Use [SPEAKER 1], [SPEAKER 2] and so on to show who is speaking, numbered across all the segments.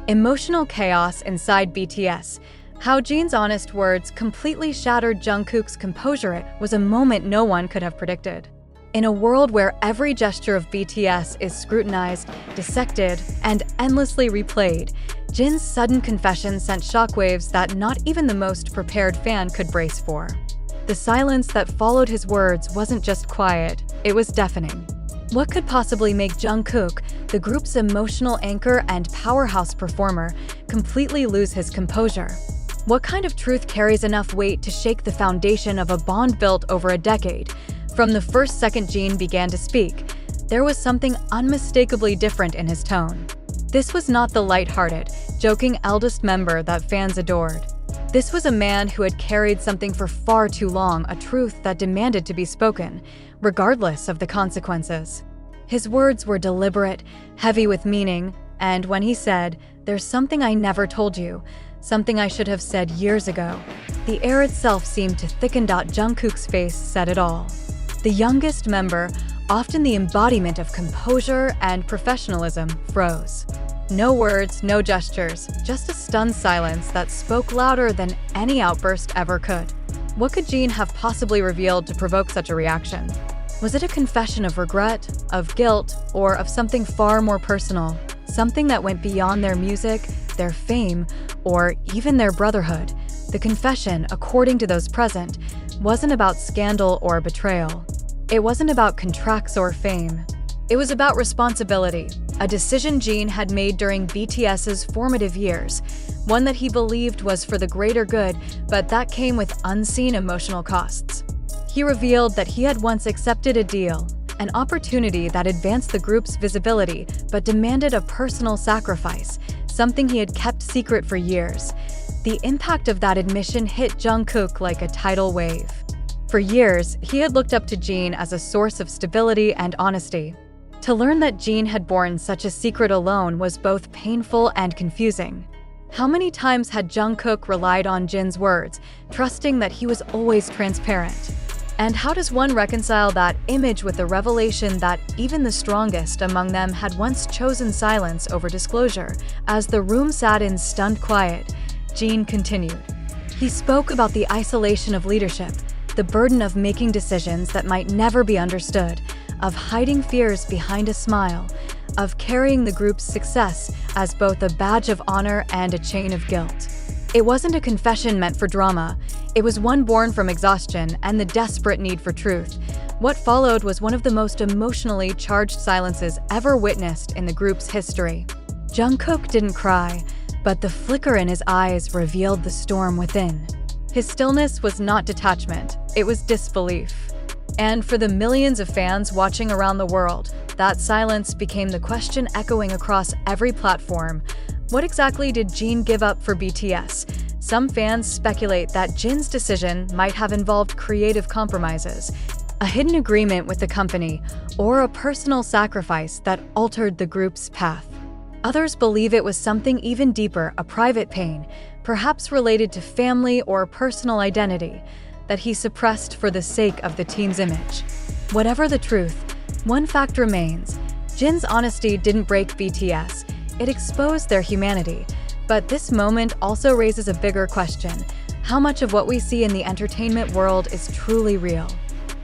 [SPEAKER 1] Emotional chaos inside BTS. How Jin's honest words completely shattered Jungkook's composure was a moment no one could have predicted. In a world where every gesture of BTS is scrutinized, dissected, and endlessly replayed, Jin's sudden confession sent shockwaves that not even the most prepared fan could brace for. The silence that followed his words wasn't just quiet, it was deafening. What could possibly make Jungkook, the group's emotional anchor and powerhouse performer, completely lose his composure? What kind of truth carries enough weight to shake the foundation of a bond built over a decade? From the first second Jin began to speak, there was something unmistakably different in his tone. This was not the lighthearted, joking eldest member that fans adored. This was a man who had carried something for far too long, a truth that demanded to be spoken, regardless of the consequences. His words were deliberate, heavy with meaning, and when he said, "There's something I never told you, something I should have said years ago," the air itself seemed to thicken. Jungkook's face said it all. The youngest member, often the embodiment of composure and professionalism, froze. No words, no gestures, just a stunned silence that spoke louder than any outburst ever could. What could Jin have possibly revealed to provoke such a reaction? Was it a confession of regret, of guilt, or of something far more personal? Something that went beyond their music, their fame, or even their brotherhood? The confession, according to those present, wasn't about scandal or betrayal. It wasn't about contracts or fame. It was about responsibility, a decision Jin had made during BTS's formative years, one that he believed was for the greater good, but that came with unseen emotional costs. He revealed that he had once accepted a deal, an opportunity that advanced the group's visibility but demanded a personal sacrifice, something he had kept secret for years. The impact of that admission hit Jungkook like a tidal wave. For years, he had looked up to Jin as a source of stability and honesty. To learn that Jin had borne such a secret alone was both painful and confusing. How many times had Jungkook relied on Jin's words, trusting that he was always transparent? And how does one reconcile that image with the revelation that even the strongest among them had once chosen silence over disclosure? As the room sat in stunned quiet, Jin continued. He spoke about the isolation of leadership, the burden of making decisions that might never be understood, of hiding fears behind a smile, of carrying the group's success as both a badge of honor and a chain of guilt. It wasn't a confession meant for drama. It was one born from exhaustion and the desperate need for truth. What followed was one of the most emotionally charged silences ever witnessed in the group's history. Jungkook didn't cry, but the flicker in his eyes revealed the storm within. His stillness was not detachment, it was disbelief. And for the millions of fans watching around the world, that silence became the question echoing across every platform. What exactly did Jin give up for BTS? Some fans speculate that Jin's decision might have involved creative compromises, a hidden agreement with the company, or a personal sacrifice that altered the group's path. Others believe it was something even deeper, a private pain, perhaps related to family or personal identity, that he suppressed for the sake of the team's image. Whatever the truth, one fact remains. Jin's honesty didn't break BTS, it exposed their humanity. But this moment also raises a bigger question. How much of what we see in the entertainment world is truly real?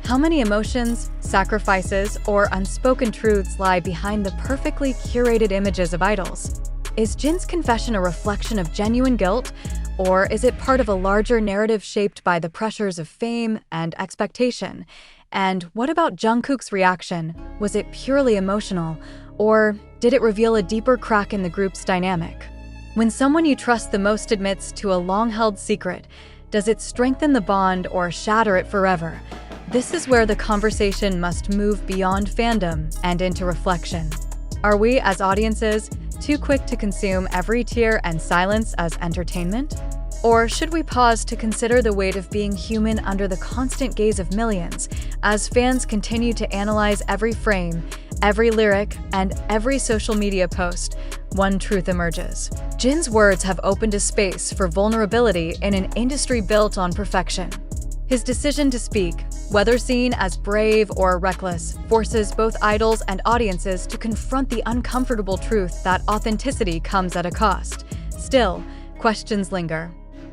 [SPEAKER 1] How many emotions, sacrifices, or unspoken truths lie behind the perfectly curated images of idols? Is Jin's confession a reflection of genuine guilt? Or is it part of a larger narrative shaped by the pressures of fame and expectation? And what about Jungkook's reaction? Was it purely emotional? Or did it reveal a deeper crack in the group's dynamic? When someone you trust the most admits to a long-held secret, does it strengthen the bond or shatter it forever? This is where the conversation must move beyond fandom and into reflection. Are we, as audiences, too quick to consume every tear and silence as entertainment? Or should we pause to consider the weight of being human under the constant gaze of millions, as fans continue to analyze every frame, every lyric, and every social media post? One truth emerges. Jin's words have opened a space for vulnerability in an industry built on perfection. His decision to speak, whether seen as brave or reckless, forces both idols and audiences to confront the uncomfortable truth that authenticity comes at a cost. Still, questions linger.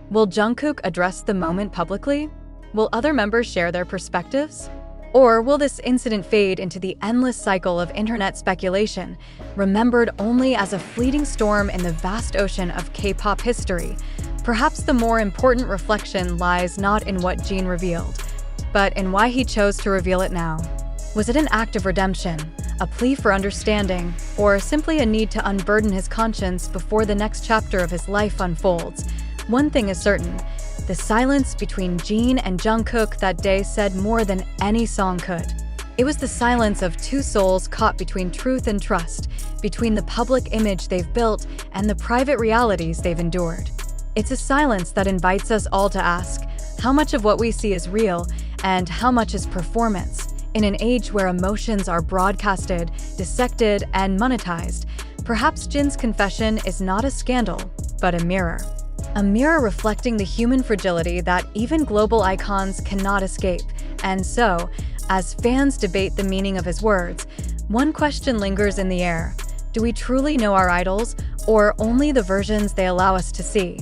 [SPEAKER 1] Will Jungkook address the moment publicly? Will other members share their perspectives? Or will this incident fade into the endless cycle of internet speculation, remembered only as a fleeting storm in the vast ocean of K-pop history? Perhaps the more important reflection lies not in what Jin revealed, but in why he chose to reveal it now. Was it an act of redemption, a plea for understanding, or simply a need to unburden his conscience before the next chapter of his life unfolds? One thing is certain: the silence between Jin and Jungkook that day said more than any song could. It was the silence of two souls caught between truth and trust, between the public image they've built and the private realities they've endured. It's a silence that invites us all to ask, how much of what we see is real and how much is performance? In an age where emotions are broadcasted, dissected, and monetized, perhaps Jin's confession is not a scandal, but a mirror. A mirror reflecting the human fragility that even global icons cannot escape. And so, as fans debate the meaning of his words, one question lingers in the air. Do we truly know our idols, or only the versions they allow us to see?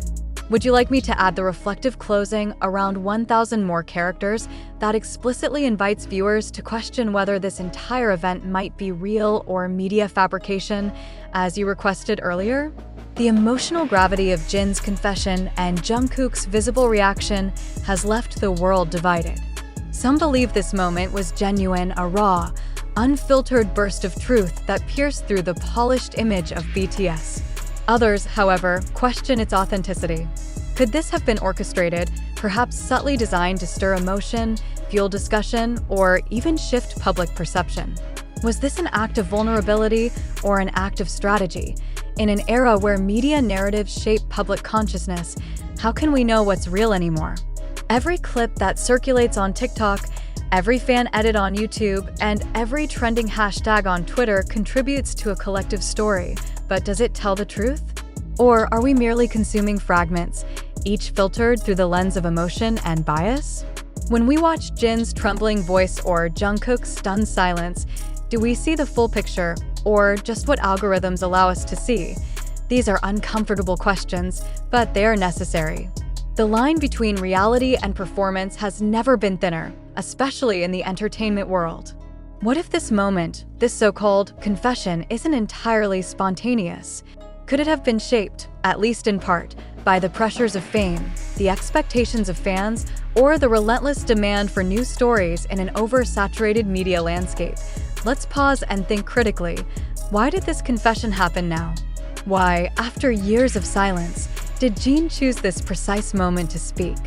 [SPEAKER 1] Would you like me to add the reflective closing, around 1,000 more characters, that explicitly invites viewers to question whether this entire event might be real or media fabrication, as you requested earlier? The emotional gravity of Jin's confession and Jungkook's visible reaction has left the world divided. Some believe this moment was genuine, a raw, unfiltered burst of truth that pierced through the polished image of BTS. Others, however, question its authenticity. Could this have been orchestrated, perhaps subtly designed to stir emotion, fuel discussion, or even shift public perception? Was this an act of vulnerability or an act of strategy? In an era where media narratives shape public consciousness, how can we know what's real anymore? Every clip that circulates on TikTok, every fan edit on YouTube, and every trending hashtag on Twitter contributes to a collective story. But does it tell the truth? Or are we merely consuming fragments, each filtered through the lens of emotion and bias? When we watch Jin's trembling voice or Jungkook's stunned silence, do we see the full picture, or just what algorithms allow us to see? These are uncomfortable questions, but they are necessary. The line between reality and performance has never been thinner, especially in the entertainment world. What if this moment, this so-called confession, isn't entirely spontaneous? Could it have been shaped, at least in part, by the pressures of fame, the expectations of fans, or the relentless demand for new stories in an oversaturated media landscape? Let's pause and think critically. Why did this confession happen now? Why, after years of silence, did Jin choose this precise moment to speak?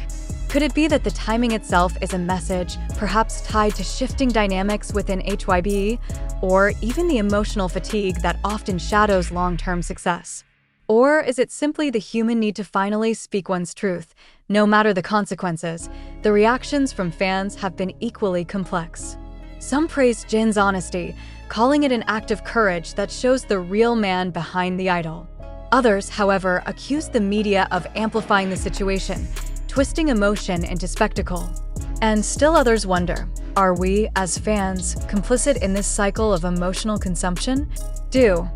[SPEAKER 1] Could it be that the timing itself is a message, perhaps tied to shifting dynamics within HYB, or even the emotional fatigue that often shadows long-term success? Or is it simply the human need to finally speak one's truth, no matter the consequences? The reactions from fans have been equally complex. Some praise Jin's honesty, calling it an act of courage that shows the real man behind the idol. Others, however, accuse the media of amplifying the situation, twisting emotion into spectacle. And still others wonder, are we, as fans, complicit in this cycle of emotional consumption? Do